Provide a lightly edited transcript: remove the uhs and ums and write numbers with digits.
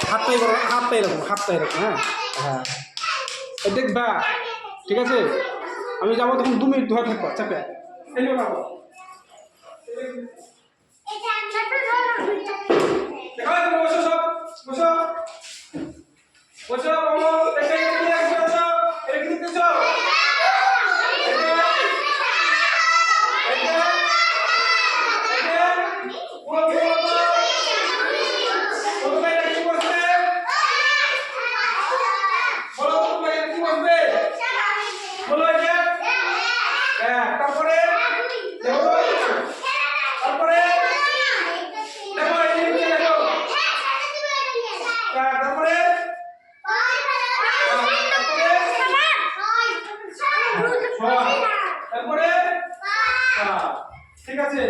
হাতটা এরকম হ্যাঁ হ্যাঁ দেখবা ঠিক আছে আমি যাবো তখন 2 মিনিট ধরে থাকবো চাপে বসো সব বসো বসো বাবু ঠিক আছে